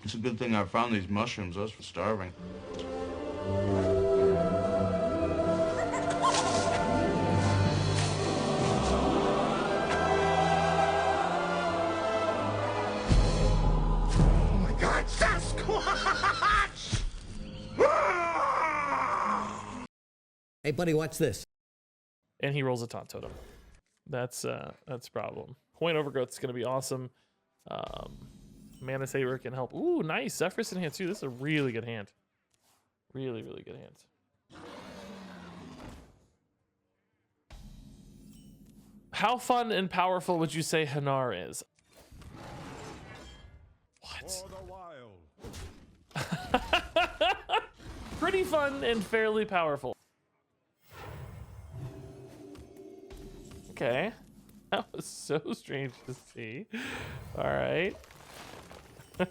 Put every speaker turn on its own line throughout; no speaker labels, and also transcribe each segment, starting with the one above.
It's a good thing I found these mushrooms. I was starving.
Oh my God, Sasquatch!
Hey, buddy, watch this.
And he rolls a taunt totem. That's a problem. Point overgrowth is going to be awesome. Mana Saver can help. Ooh, nice. Zephyrus in hand too. This is a really good hand. Really, really good hand. How fun and powerful would you say Hanar is? What? Pretty fun and fairly powerful. Okay. That was so strange to see. All right. I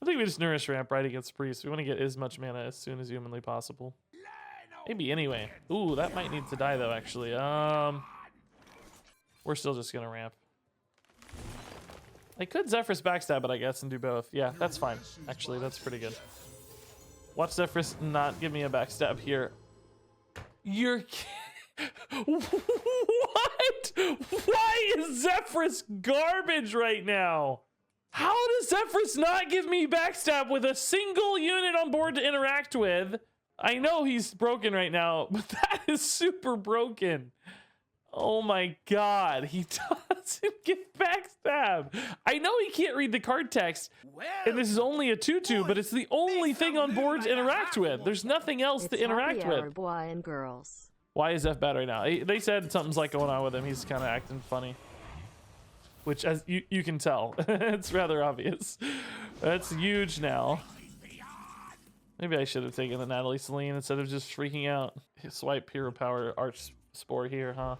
think we just nourish ramp right against Priest. We want to get as much mana as soon as humanly possible. Maybe anyway. Ooh, that might need to die though, actually. We're still just gonna ramp. I could Zephyrus backstab it, I guess, and do both. Yeah, that's fine. Actually, that's pretty good. Watch Zephyrus not give me a backstab here. You're what? Why is Zephyrus garbage right now? How does Zephyrus not give me backstab with a single unit on board to interact with? I know he's broken right now, but that is super broken. Oh my God, he doesn't get backstab. I know he can't read the card text, and this is only a 2/2, but it's the only thing on board to interact with. There's nothing else to interact with.
Boy and girls.
Why is F bad right now? They said something's like going on with him. He's kind of acting funny. Which, as you can tell, it's rather obvious. That's huge now. Maybe I should have taken the Natalie Celine instead of just freaking out. Swipe Hero Power Arch Spore here, huh?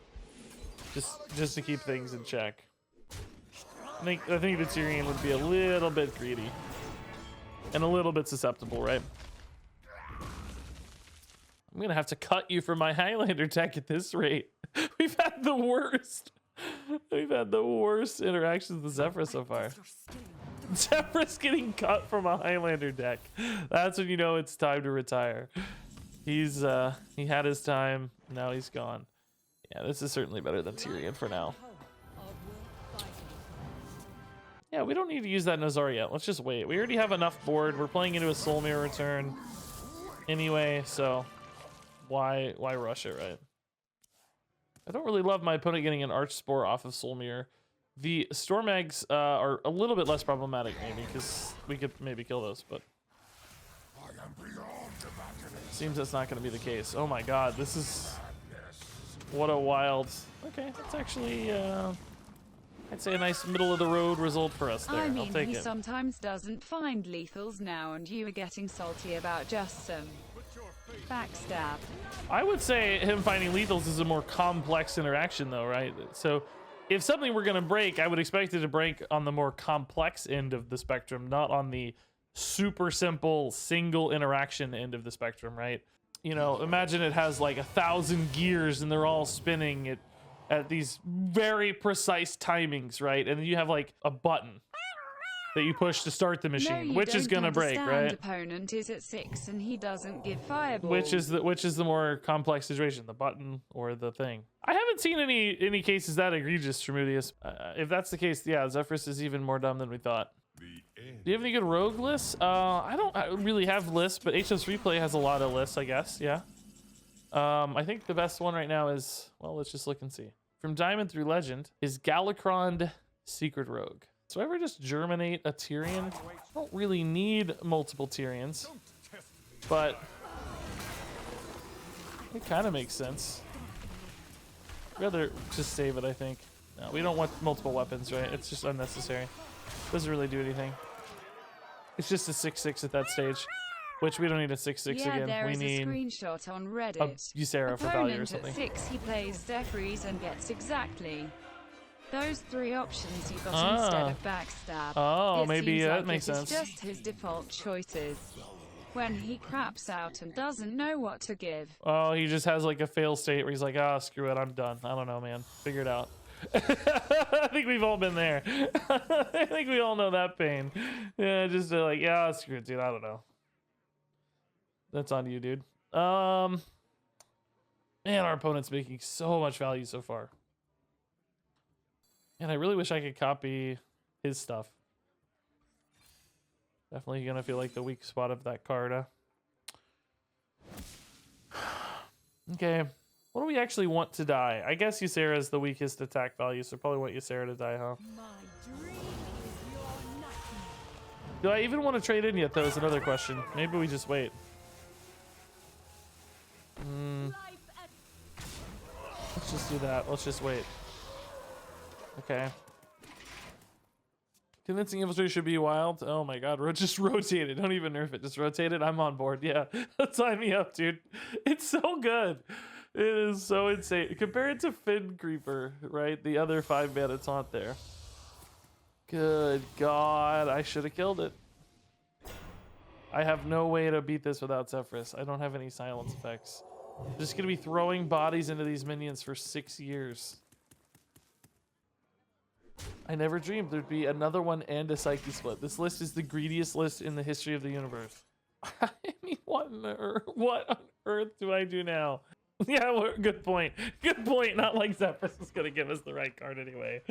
Just to keep things in check. I think the Tyrion would be a little bit greedy. And a little bit susceptible, right? I'm gonna have to cut you from my Highlander deck at this rate. We've had the worst. We've had the worst interactions with Zephyrus so far. Zephyrus getting cut from a Highlander deck. That's when you know it's time to retire. He had his time, now he's gone. Yeah, this is certainly better than Tyrion for now. Yeah, we don't need to use that Nazar yet. Let's just wait. We already have enough board. We're playing into a Soul Mirror return anyway, so why rush it, right? I don't really love my opponent getting an Arch Spore off of Soul Mirror. The Storm Eggs are a little bit less problematic, maybe, because we could maybe kill those, but seems that's not going to be the case. Oh my God, this is what a wild. Okay, that's actually I'd say a nice middle of the road result for us there.
I mean,
I'll take
he
it.
sometimes doesn't find lethals now, and you are getting salty about just some backstab.
I would say him finding lethals is a more complex interaction though, right? So if something were gonna break, I would expect it to break on the more complex end of the spectrum, not on the super simple single interaction end of the spectrum, right? You know, imagine it has like 1,000 gears and they're all spinning at these very precise timings, right? And then you have like a button that you push to start the machine, which is gonna break, right?
Opponent is at 6 and he doesn't give fireball.
Which is the more complex situation, the button or the thing. I haven't seen any cases that egregious, Tremudius. If that's the case, yeah, Zephyrus is even more dumb than we thought. Do you have any good rogue lists? I don't really have lists, but HOS Replay has a lot of lists, I guess. Yeah. I think the best one right now is, well, let's just look and see. From Diamond through Legend is Galakron Secret Rogue. So ever just germinate a Tyrion? I don't really need multiple Tyrions, but it kind of makes sense. I'd rather just save it, I think. No, we don't want multiple weapons, right? It's just unnecessary. Doesn't really do anything. It's just a 6/6 at that stage, which we don't need a 6/6
yeah,
again.
there
We
is
need
a screenshot on Reddit.
a Ysera for value or something.
Opponent at 6, he plays Zephyrus and gets exactly those 3 options you got instead of backstab.
Oh,
it
maybe
seems
that
like
makes
it
sense.
is just his default choices. When he craps out and doesn't know what to give.
Oh, he just has like a fail state where he's like, ah, screw it, I'm done. I don't know, man. Figure it out. think we've all been there. I think we all know that pain. Yeah, just like, yeah, screw it, dude. I don't know. That's on you, dude. Man, our opponent's making so much value so far. And I really wish I could copy his stuff. Definitely gonna feel like the weak spot of that card, huh? Okay. What do we actually want to die? I guess Ysera is the weakest attack value, so probably want Ysera to die, huh? Do I even want to trade in yet, though, is another question. Maybe we just wait. Let's just do that. Let's just wait. Okay. Convincing Infiltrator should be wild. Oh my god, just rotate it. Don't even nerf it. Just rotate it. I'm on board. Yeah. Sign me up, dude. It's so good. It is so insane. Compare it to Fin Creeper, right? The other 5-mana taunt there. Good god. I should have killed it. I have no way to beat this without Zephrys. I don't have any silence effects. I'm just going to be throwing bodies into these minions for 6 years. I never dreamed there'd be another one and a Psyche split. This list is the greediest list in the history of the universe. I mean, what on earth do I do now? Yeah, good point. Good point. Not like Zephrys is going to give us the right card anyway.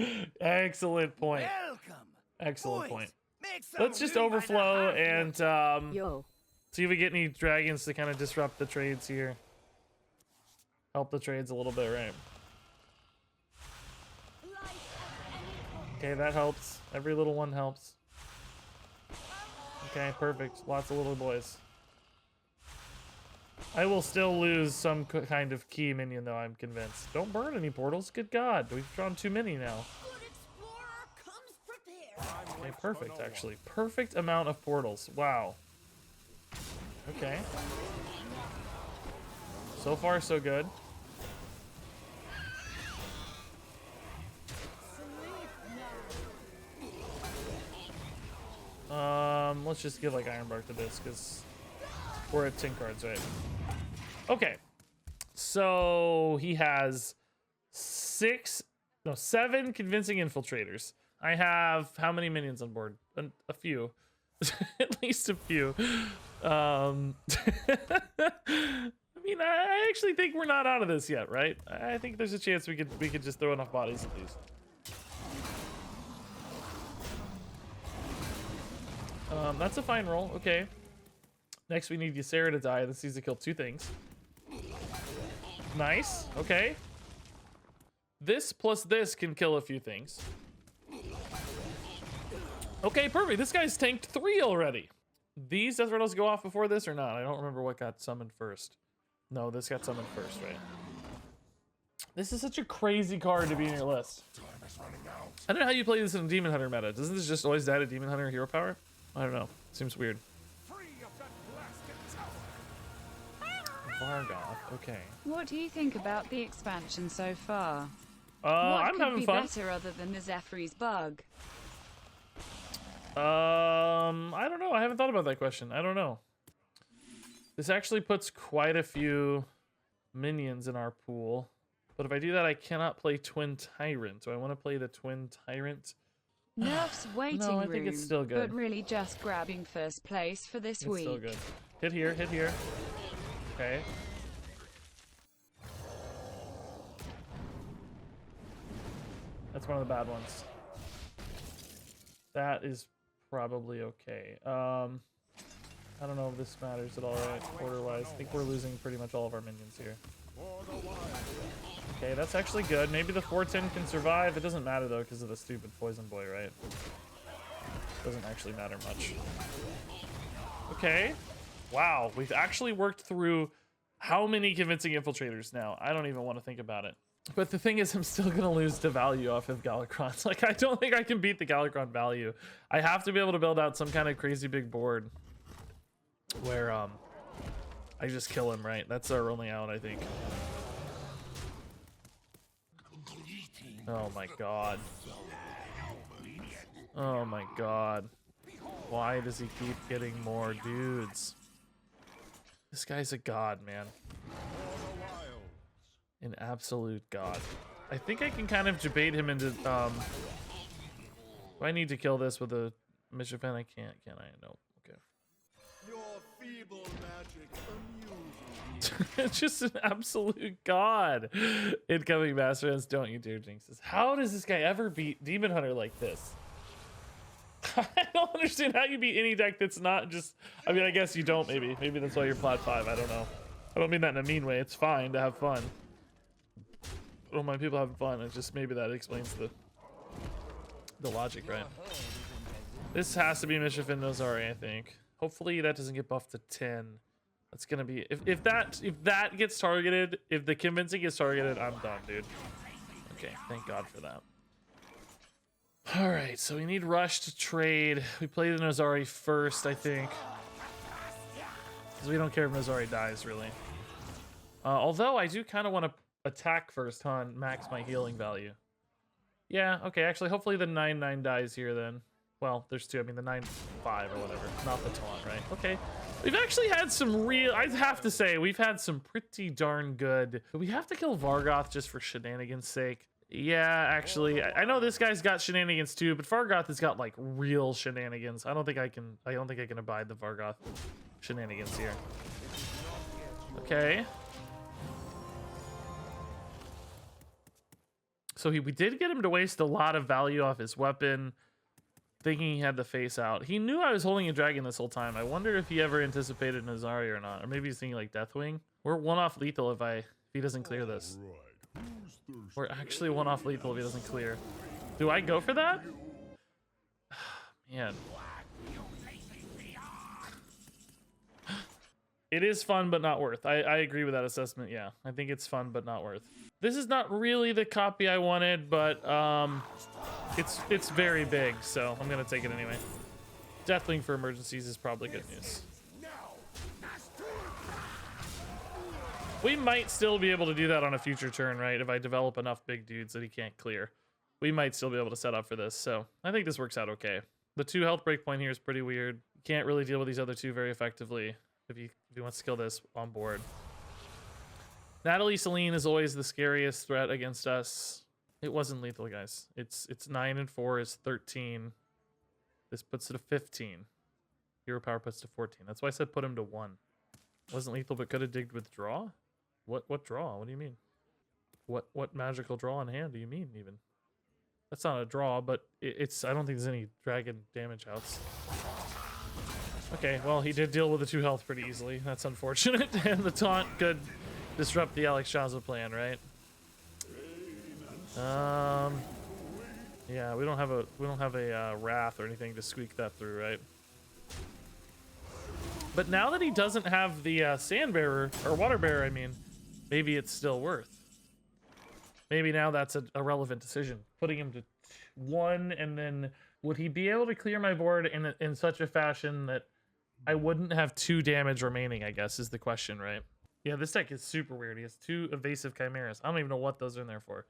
Excellent point.
Welcome.
Excellent
Boys,
point.
make some
Let's just
room
overflow
and a
and
Yo.
see if we get any dragons to kind of disrupt the trades here. Help the trades a little bit, right? Okay, that helps. Every little one helps. Okay, perfect. Lots of little boys. I will still lose some kind of key minion, though, I'm convinced. Don't burn any portals. Good god. We've drawn too many now. Okay, perfect, actually. Perfect amount of portals. Wow. Okay. So far, so good. Let's just give like Ironbark to this because we're at 10 cards, right? Okay. So he has 7 convincing infiltrators. I have how many minions on board? A few. At least a few. I mean, I actually think we're not out of this yet, right? I think there's a chance we could just throw enough bodies at these. That's a fine roll. Okay. Next, we need Ysera to die. This needs to kill 2 things. Nice. Okay. This plus this can kill a few things. Okay, perfect. This guy's tanked 3 already. These Death Rattles go off before this or not? I don't remember what got summoned first. No, this got summoned first, right? This is such a crazy card to be in your list. I don't know how you play this in a Demon Hunter meta. Doesn't this just always die to Demon Hunter hero power? I don't know. Seems weird. Vargoth, okay.
What do you think about the expansion so far?
I'm
what
having
could be
fun.
better other than the Zephrys bug?
I don't know. I haven't thought about that question. I don't know. This actually puts quite a few minions in our pool. But if I do that, I cannot play Twin Tyrant. Do I want to play the Twin Tyrant?
Nerf's waiting
No, I
room,
think it's still good.
but really just grabbing first place for this
It's
week.
still good. Hit here, hit here. Okay. That's one of the bad ones. That is probably okay. I don't know if this matters at all, right? Order-wise, I think we're losing pretty much all of our minions here. Okay, that's actually good. Maybe the 410 can survive. It doesn't matter, though, because of the stupid poison boy, right? Doesn't actually matter much. Okay. Wow, we've actually worked through how many convincing infiltrators now? I don't even want to think about it. But the thing is, I'm still going to lose to value off of Galakron. Like, I don't think I can beat the Galakron value. I have to be able to build out some kind of crazy big board where I just kill him, right? That's our only out, I think. Oh my god. Oh my god. Why does he keep getting more dudes? This guy's a god, man. An absolute god. I think I can kind of debate him into, do I need to kill this with a Mischiefin? I can't, can I? No, okay.
Your feeble magic amuses me.
Just an absolute god. Incoming Master Hands, don't you dare jinx this. How does this guy ever beat Demon Hunter like this? I don't understand how you beat any deck that's not just, I mean, I guess you don't, maybe that's why you're plat 5. I don't know. I don't mean that in a mean way. It's fine to have fun. I don't mind people having fun. It's just maybe that explains the logic, right? This has to be Mischiefin Nozari, I think. Hopefully that doesn't get buffed to 10. That's gonna be, if that gets targeted, if the convincing gets targeted, I'm done, dude. Okay, thank God for that. All right, so we need Rush to trade. We play the Nozari first, I think, because we don't care if Nozari dies, really. Although I do kind of want to attack first, huh, and max my healing value. Yeah, okay, actually, hopefully the 9/9 dies here then. Well, there's two, I mean the 9/5 or whatever, not the taunt, right? Okay, we've actually had some real, I have to say, we've had some pretty darn good. Do we have to kill Vargoth just for shenanigans' sake? Yeah, actually, I know this guy's got shenanigans too, but Vargoth has got like real shenanigans. I don't think I can abide the Vargoth shenanigans here. Okay. So we did get him to waste a lot of value off his weapon, thinking he had the face out. He knew I was holding a dragon this whole time. I wonder if he ever anticipated Nozari or not. Or maybe he's thinking like Deathwing. We're one off lethal if he doesn't clear this. We're actually one off lethal if he doesn't clear. Do I go for that? Man. It is fun, but not worth. I agree with that assessment, yeah. I think it's fun, but not worth. This is not really the copy I wanted, but it's very big, so I'm gonna take it anyway. Deathwing for emergencies is probably good news. We might still be able to do that on a future turn, right? If I develop enough big dudes that he can't clear. We might still be able to set up for this, so I think this works out okay. The 2 health break point here is pretty weird. Can't really deal with these other 2 very effectively if he wants to kill this on board. Natalie Celine is always the scariest threat against us. It wasn't lethal, guys. It's 9 and 4 is 13. This puts it to 15. Hero power puts to 14. That's why I said put him to 1. Wasn't lethal, but could have digged with draw? What draw? What do you mean? What magical draw on hand do you mean even? That's not a draw, but it's I don't think there's any dragon damage outs. Okay, well he did deal with the 2 health pretty easily. That's unfortunate, and the taunt could disrupt the Alexstrasza plan, right? Yeah, we don't have a wrath or anything to squeak that through, right? But now that he doesn't have the sand bearer or water bearer, I mean, maybe it's still worth. Maybe now that's a relevant decision. Putting him to 1, and then would he be able to clear my board in such a fashion that I wouldn't have 2 damage remaining, I guess, is the question, right? Yeah, this deck is super weird. He has 2 evasive chimeras. I don't even know what those are in there for.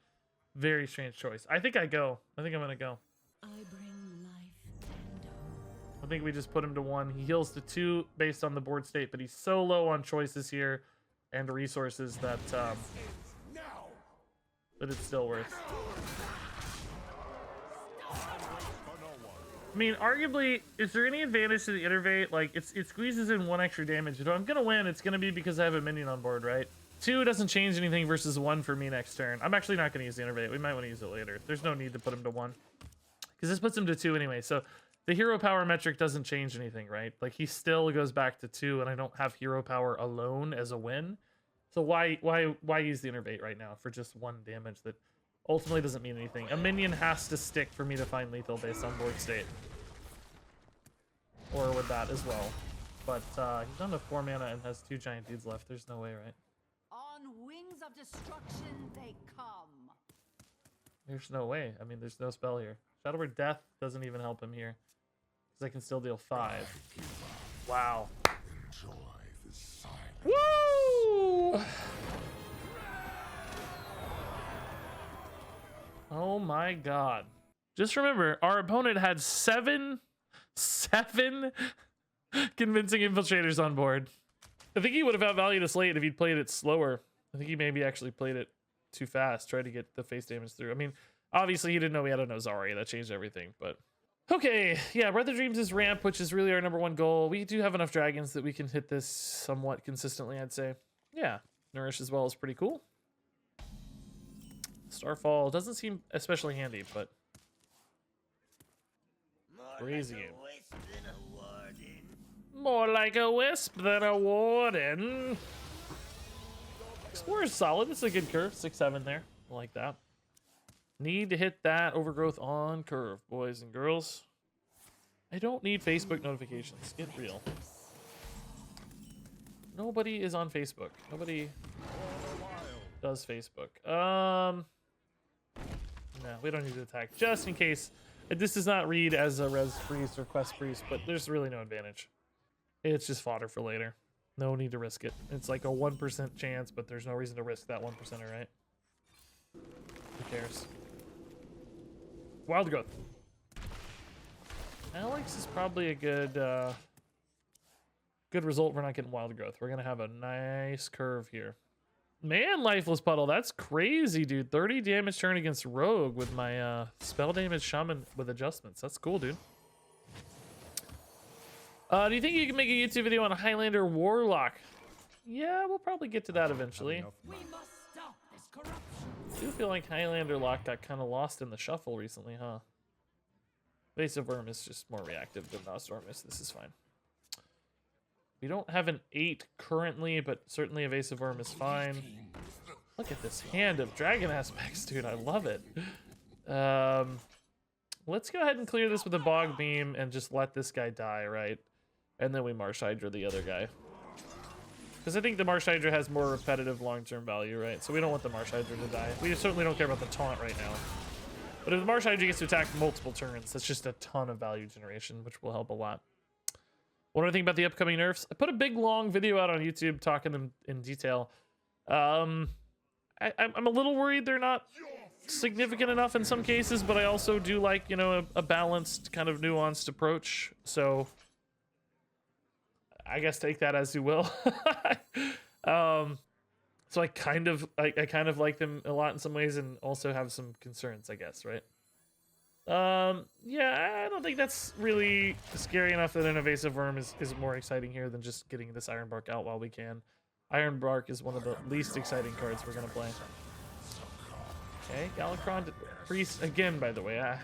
Very strange choice. I think I go. I think I'm gonna go.
I bring life and hope.
I think we just put him to 1. He heals to 2 based on the board state, but he's so low on choices here and resources that it's still worth. I mean, arguably, is there any advantage to the Innervate? Like, it squeezes in 1 extra damage. If I'm gonna win, it's gonna be because I have a minion on board, right? 2 doesn't change anything versus 1 for me next turn. I'm actually not gonna use the Innervate. We might want to use it later. There's no need to put him to 1. Because this puts him to 2 anyway, so the hero power metric doesn't change anything, right? Like, he still goes back to 2, and I don't have hero power alone as a win. So why use the Innervate right now for just 1 damage that ultimately doesn't mean anything? A minion has to stick for me to find lethal based on board state. Or with that as well. But he's down to 4 mana and has 2 giant dudes left. There's no way, right?
On wings of destruction they come.
There's no way. I mean, there's no spell here. Shadow Word Death doesn't even help him here. Because I can still deal 5. Wow.
Enjoy the silence.
Woo! Oh my god. Just remember, our opponent had 7 convincing infiltrators on board. I think he would have outvalued us late if he'd played it slower. I think he maybe actually played it too fast. Try to get the face damage through. I mean, obviously he didn't know we had an Ozari. That changed everything, but okay. Yeah, Breath of Dreams is ramp, which is really our #1 goal. We do have enough dragons that we can hit this somewhat consistently, I'd say. Yeah, Nourish as well is pretty cool. Starfall doesn't seem especially handy, but crazy game. More like a wisp than a warden. Explorer's solid. This is a good curve. 6-7 there. I like that. Need to hit that overgrowth on curve, boys and girls. I don't need Facebook notifications. Get real. Nobody is on Facebook. Nobody does Facebook. No, we don't need to attack. Just in case. This does not read as a res priest or quest priest, but there's really no advantage. It's just fodder for later. No need to risk it. It's like a 1% chance, but there's no reason to risk that 1%er, right? Who cares? Wild growth. Alex is probably a good good result for not getting wild growth. We're gonna have a nice curve here. Man, Lifeless Puddle, that's crazy, dude. 30 damage turn against Rogue with my spell damage shaman with adjustments. That's cool, dude. Do you think you can make a YouTube video on a Highlander Warlock? Yeah, we'll probably get to that eventually.
We must stop this corruption.
I do feel like Highlander Lock got kind of lost in the shuffle recently, huh? Evasive Worm is just more reactive than Nostrormus. This is fine. We don't have an 8 currently, but certainly Evasive Worm is fine. Look at this hand of dragon aspects, dude. I love it. Let's go ahead and clear this with a Bog Beam and just let this guy die, right? And then we Marsh Hydra the other guy. Because I think the Marsh Hydra has more repetitive long-term value, right? So we don't want the Marsh Hydra to die. We certainly don't care about the taunt right now. But if the Marsh Hydra gets to attack multiple turns, that's just a ton of value generation, which will help a lot. What do I think about the upcoming nerfs? I put a big, long video out on YouTube talking them in detail. I'm a little worried they're not significant enough in some cases, but I also do like, you know, a balanced, kind of nuanced approach. So I guess take that as you will. So I kind of like them a lot in some ways, and also have some concerns, I guess, right? Yeah, I don't think that's really scary enough that an Evasive Worm is more exciting here than just getting this Ironbark out while we can. Ironbark is one of the least exciting cards we're gonna play. Okay, Galakron Priest again, by the way.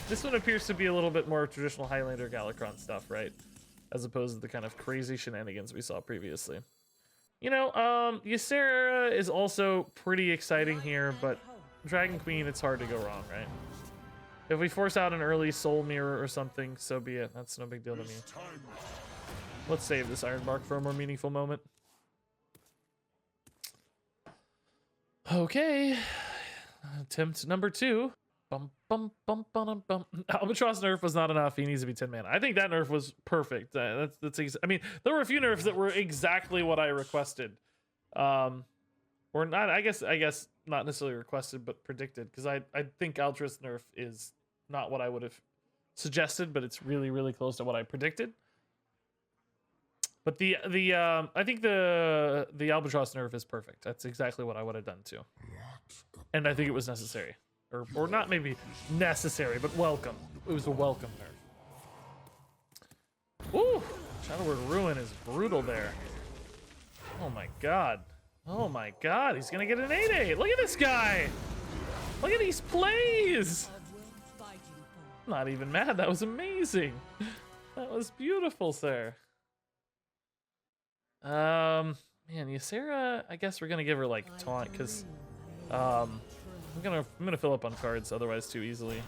This one appears to be a little bit more traditional Highlander Galakron stuff, right? As opposed to the kind of crazy shenanigans we saw previously. You know, Ysera is also pretty exciting here, but Dragonqueen, it's hard to go wrong, right? If we force out an early Soul Mirror or something, so be it. That's no big deal to me. Let's save this Ironbark for a more meaningful moment. Okay. Attempt number 2. Bum, bum, bum, bum, bum. Albatross nerf was not enough. He needs to be 10 mana. I think that nerf was perfect. I mean, there were a few nerfs that were exactly what I requested. Or not, I guess not necessarily requested, but predicted. Because I think Albatross nerf is not what I would have suggested, but it's really, really close to what I predicted. But I think the Albatross nerf is perfect. That's exactly what I would have done too. And I think it was necessary. Or not maybe necessary, but welcome. It was a welcome nerf. Woo! Shadowward Ruin is brutal there. Oh my god. Oh my god, he's gonna get an 8/8. Look at this guy! Look at these plays! I'm not even mad, that was amazing. That was beautiful, sir. Man, Ysera, I guess we're gonna give her like taunt, because I'm gonna fill up on cards otherwise too easily.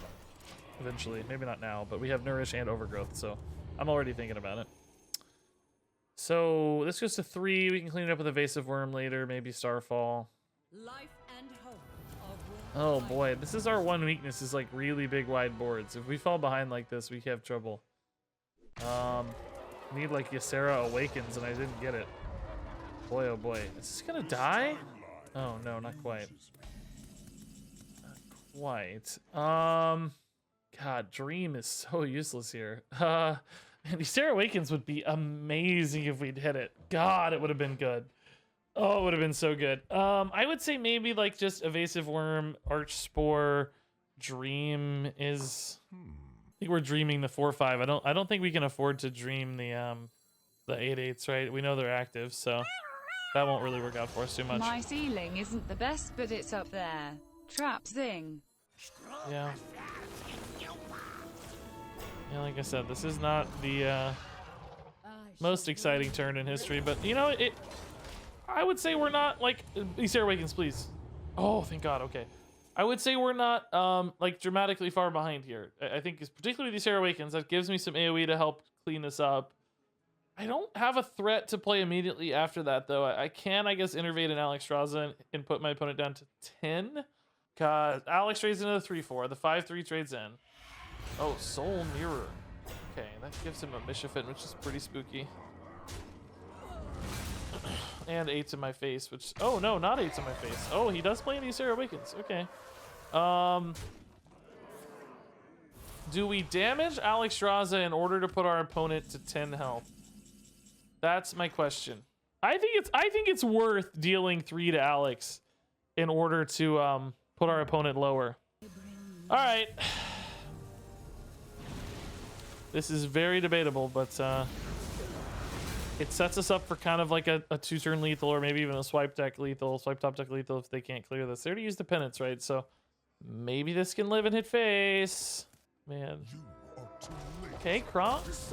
Eventually. Maybe not now, but we have Nourish and Overgrowth, so I'm already thinking about it. So this goes to 3. We can clean it up with Evasive Worm later, maybe Starfall.
Life and hope
Oh boy, this is our one weakness, is like really big wide boards. If we fall behind like this, we have trouble. Need like Ysera Awakens, and I didn't get it. Boy, oh boy. Is this gonna die? Oh no, not quite. Not quite. God, Dream is so useless here. And Ysera Awakens would be amazing if we'd hit it. God, it would have been good. Oh, it would have been so good. I would say maybe like just Evasive Worm, Arch Spore, Dream is. I think we're dreaming the 4/5. I don't think we can afford to dream the 8/8s, right? We know they're active, so that won't really work out for us too much.
My ceiling isn't the best, but it's up there. Trap Zing.
Yeah. Yeah, like I said, this is not the most exciting turn in history, but you know, I would say we're not like Elise Awakens, please. Oh, thank God. Okay. I would say we're not like dramatically far behind here. I think it's particularly these Awakens that gives me some AoE to help clean this up. I don't have a threat to play immediately after that though. I can, I guess, innervate an Alexstrasza and put my opponent down to 10. Cause Alex trades into the 3/4. The 5/3 trades in. Oh, Soul Mirror. Okay, that gives him a Mishafin, which is pretty spooky. And 8s in my face, which... Oh, no, not 8s in my face. Oh, he does play Elise Awakens. Okay. Do we damage Alexstrasza in order to put our opponent to 10 health? That's my question. I think it's worth dealing 3 to Alex in order to put our opponent lower. All right. This is very debatable, but it sets us up for kind of like a 2-turn lethal, or maybe even a swipe deck lethal, swipe top deck lethal if they can't clear this. They already used the penance, right? So maybe this can live and hit face. Man. Okay, Kronks.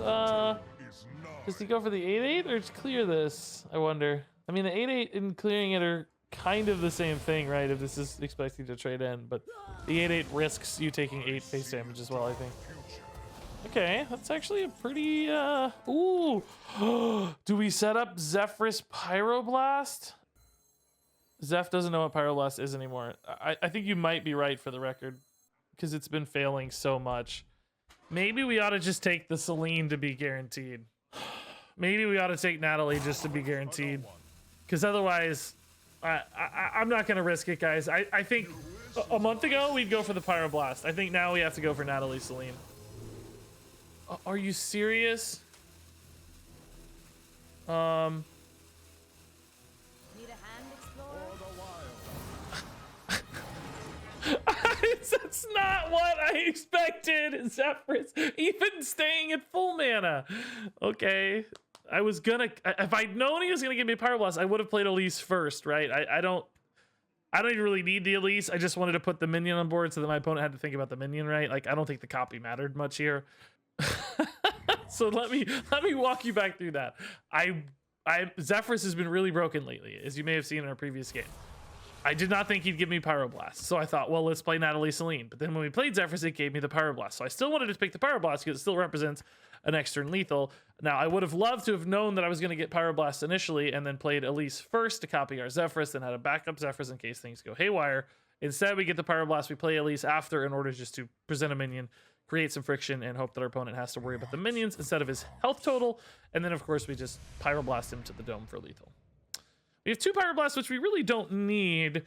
Does he go for the 8/8 or just clear this? I wonder. I mean, the 8/8 and clearing it are kind of the same thing, right? If this is expecting to trade in, but the 8/8 risks you taking 8 face damage as well, I think. Okay, that's actually a pretty, ooh. Do we set up Zephyrus Pyroblast? Zeph doesn't know what Pyroblast is anymore. I think you might be right for the record, because it's been failing so much. Maybe we ought to just take the Celine to be guaranteed. Maybe we ought to take Natalie just to be guaranteed. Because otherwise, I'm not going to risk it, guys. I think a month ago, we'd go for the Pyroblast. I think now we have to go for Natalie Celine. Are you serious?
Need a hand, Explorer?
That's not what I expected, Zephyrus. Even staying at full mana. Okay. I was gonna... If I'd known he was gonna give me Pyroblast, I would have played Elise first, right? I don't even really need the Elise. I just wanted to put the minion on board so that my opponent had to think about the minion, right? Like, I don't think the copy mattered much here. So let me walk you back through that. Zephyrus has been really broken lately, as you may have seen in our previous game. I did not think he'd give me Pyroblast, so I thought, well, let's play Natalie Celine. But then when we played Zephyrus, it gave me the Pyroblast. So I still wanted to pick the Pyroblast because it still represents an extern lethal. Now, I would have loved to have known that I was going to get Pyroblast initially and then played Elise first to copy our Zephyrus, then had a backup Zephyrus in case things go haywire. Instead, we get the Pyroblast, we play Elise after in order just to present a minion, create some friction, and hope that our opponent has to worry about the minions instead of his health total. And then, of course, we just Pyroblast him to the dome for lethal. We have 2 Pyroblasts, which we really don't need.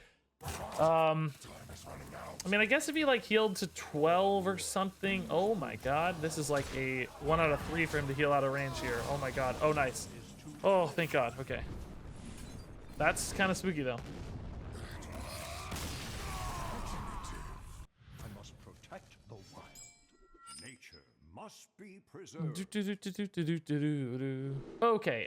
I mean, I guess if he, like, healed to 12 or something. Oh, my God. This is like a 1 out of 3 for him to heal out of range here. Oh, my God. Oh, nice. Oh, thank God. Okay. That's kind of spooky, though.
Must be preserved.
Okay,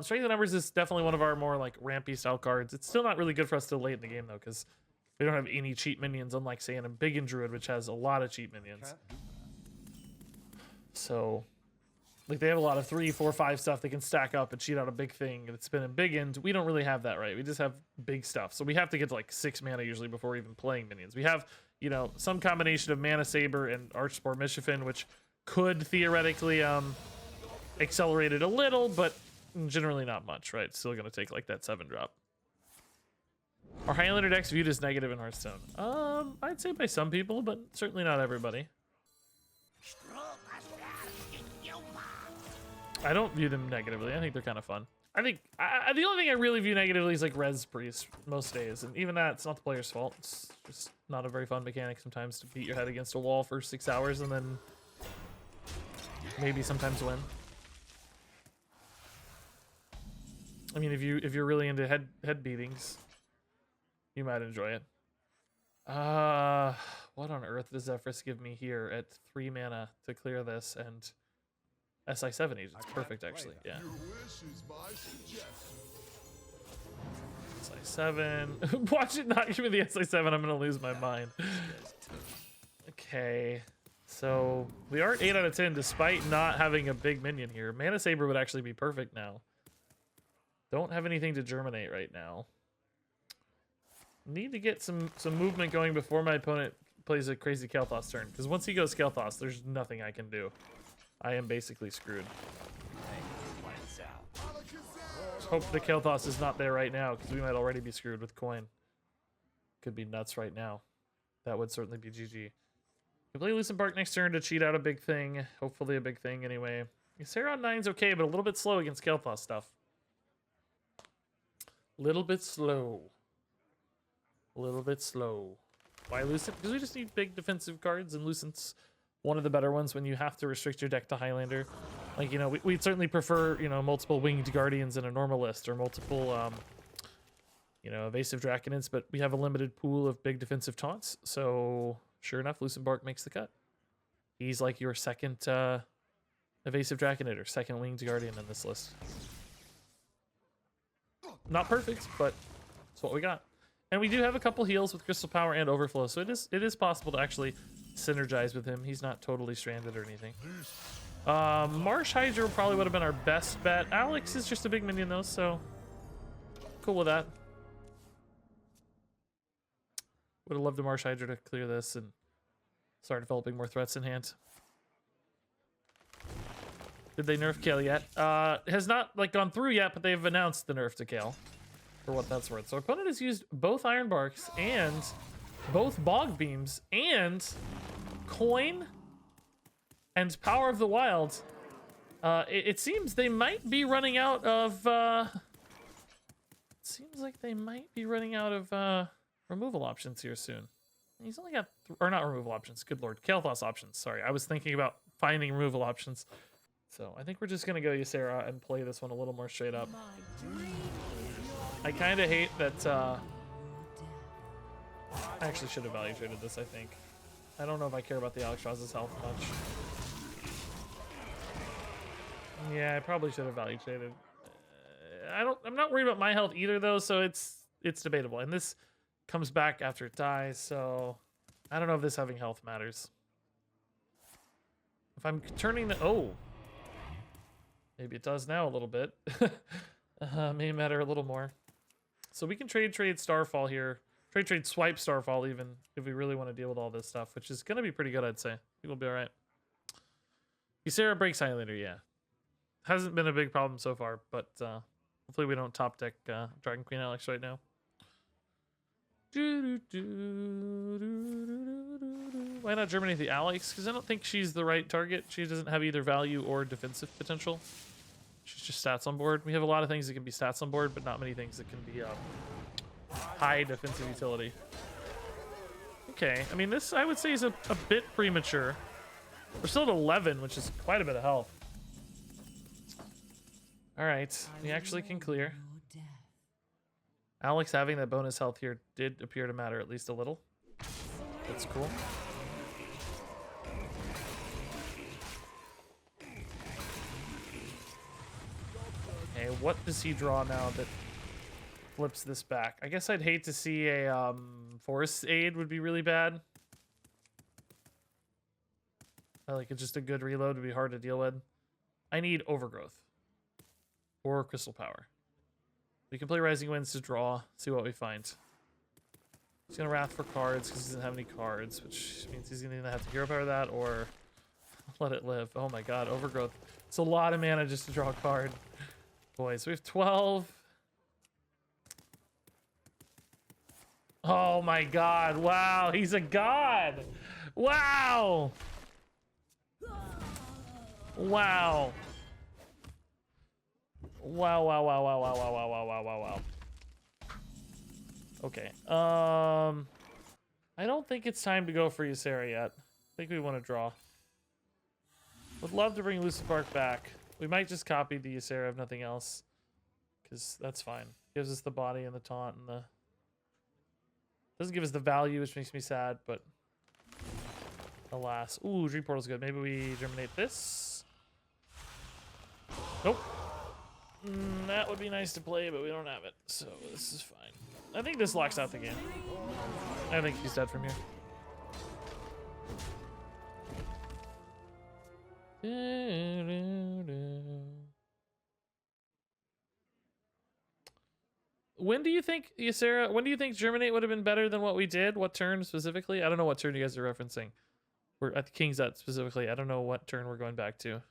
Strength of Numbers is definitely one of our more like rampy style cards. It's still not really good for us till late in the game though, because we don't have any cheat minions, unlike say in a Big End Druid, which has a lot of cheat minions. So, like they have a lot of 3, 4, 5 stuff they can stack up and cheat out a big thing. And it's been in Big End. We don't really have that, right? We just have big stuff. So we have to get to like 6 mana usually before even playing minions. We have, you know, some combination of Mana Saber and Archspore Mishafin, which could theoretically accelerate it a little, but generally not much, right? Still gonna take like that 7-drop. Are Highlander decks viewed as negative in Hearthstone? I'd say by some people, but certainly not everybody. I don't view them negatively. I think they're kind of fun. I think the only thing I really view negatively is like Res Priest most days, and even that, it's not the player's fault. It's just not a very fun mechanic sometimes to beat your head against a wall for 6 hours and then maybe sometimes win. I mean, if you're really into head beatings, you might enjoy it. What on earth does Zephrys give me here at 3 mana to clear this and SI7 agents? Perfect, actually. Yeah. SI7. Watch it not give me the SI7. I'm gonna lose my mind. Okay. So we are at 8 out of 10 despite not having a big minion here. Mana Saber would actually be perfect now. Don't have anything to germinate right now. Need to get some movement going before my opponent plays a crazy Kael'thas turn. Because once he goes Kael'thas, there's nothing I can do. I am basically screwed. Just hope the Kael'thas is not there right now, because we might already be screwed with coin. Could be nuts right now. That would certainly be GG. You play Lucent Bark next turn to cheat out a big thing. Hopefully a big thing anyway. Sarah on 9's okay, but a little bit slow against Kael'thas stuff. Little bit slow. A little bit slow. Why Lucent? Because we just need big defensive cards, and Lucent's one of the better ones when you have to restrict your deck to Highlander. Like, you know, we'd certainly prefer, you know, multiple Winged Guardians in a normal list, or multiple, you know, Evasive Draconids, but we have a limited pool of big defensive taunts, so sure enough, Lucent Bark makes the cut. He's like your second Evasive Draconid, or second Winged Guardian in this list. Not perfect, but it's what we got. And we do have a couple heals with Crystal Power and Overflow, so it is possible to actually synergize with him. He's not totally stranded or anything. Marsh Hydra probably would have been our best bet. Alex is just a big minion though, so cool with that. Would have loved a Marsh Hydra to clear this and start developing more threats in hand. Did they nerf Kale yet? Has not like gone through yet, but they've announced the nerf to Kale. For what that's worth. So our opponent has used both Iron Barks and both Bog Beams and Coin and Power of the Wild. It seems they might be running out of removal options here soon. He's only got or not removal options, good lord, Kael'thas options. Sorry, I was thinking about finding removal options. So I think we're just gonna go Ysera and play this one a little more straight up. I kind of hate that, I actually should have value traded this, I think. I don't know if I care about the Alexstrasza's health much. Yeah, I probably should have value traded. I'm not worried about my health either though, so it's debatable. And this comes back after it dies, so I don't know if this having health matters. If I'm turning the, oh. Maybe it does now a little bit. May matter a little more. So we can trade Starfall here. Trade swipe Starfall even if we really want to deal with all this stuff, which is going to be pretty good, I'd say. We'll be all right. Ysera breaks Highlander, yeah. Hasn't been a big problem so far, but hopefully we don't top deck Dragonqueen Alex right now. Why not germinate the Alex? Because I don't think she's the right target. She doesn't have either value or defensive potential. She's just stats on board. We have a lot of things that can be stats on board, but not many things that can be high defensive utility. Okay, I mean, this I would say is a bit premature. We're still at 11, which is quite a bit of health. All right, we actually can clear. Alex having that bonus health here did appear to matter at least a little. That's cool. Okay, what does he draw now that flips this back? I guess I'd hate to see a Force Aid would be really bad. Like it's just a good reload would be hard to deal with. I need Overgrowth or Crystal Power. We can play Rising Winds to draw, see what we find. He's gonna Wrath for cards because he doesn't have any cards, which means he's gonna either have to Hero Power that or let it live. Oh my god, Overgrowth. It's a lot of mana just to draw a card. Boys, we have 12. Oh my god, wow, he's a god! Wow! Wow. Wow, wow, wow, wow, wow, wow, wow, wow, wow, wow, wow. Okay. I don't think it's time to go for Ysera yet. I think we want to draw. Would love to bring Lucent Bark back. We might just copy the Ysera if nothing else. because that's fine. Gives us the body and the taunt and the... Doesn't give us the value, which makes me sad, but... Alas. Ooh, Dream Portal's good. Maybe we germinate this. Nope. That would be nice to play, but we don't have it, so this is fine. I think this locks out the game. I think he's dead from here. When do you think, Ysera, when do you think Germinate would have been better than what we did? What turn specifically? I don't know what turn you guys are referencing. We're at the King's Ut specifically. I don't know what turn we're going back to.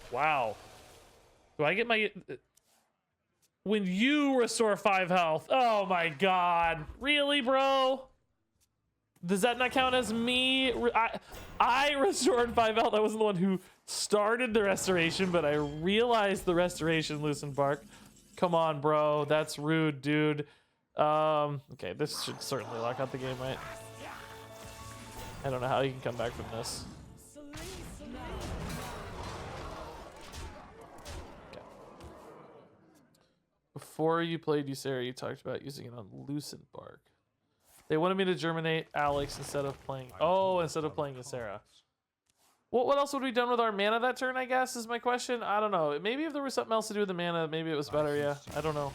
Wow. Do I get my... When you restore 5 health. Oh my god. Really, bro? Does that not count as me? I restored 5 health. I wasn't the one who started the restoration, but I realized the restoration loosened bark. Come on, bro. That's rude, dude. Okay, this should certainly lock out the game, right? I don't know how you can come back from this. Okay. Before you played Ysera, you talked about using it on loosened bark. They wanted me to germinate Alex instead of playing... Oh, instead of playing Ysera. What else would we done with our mana that turn, I guess, is my question. I don't know. Maybe if there was something else to do with the mana, maybe it was better, yeah. I don't know.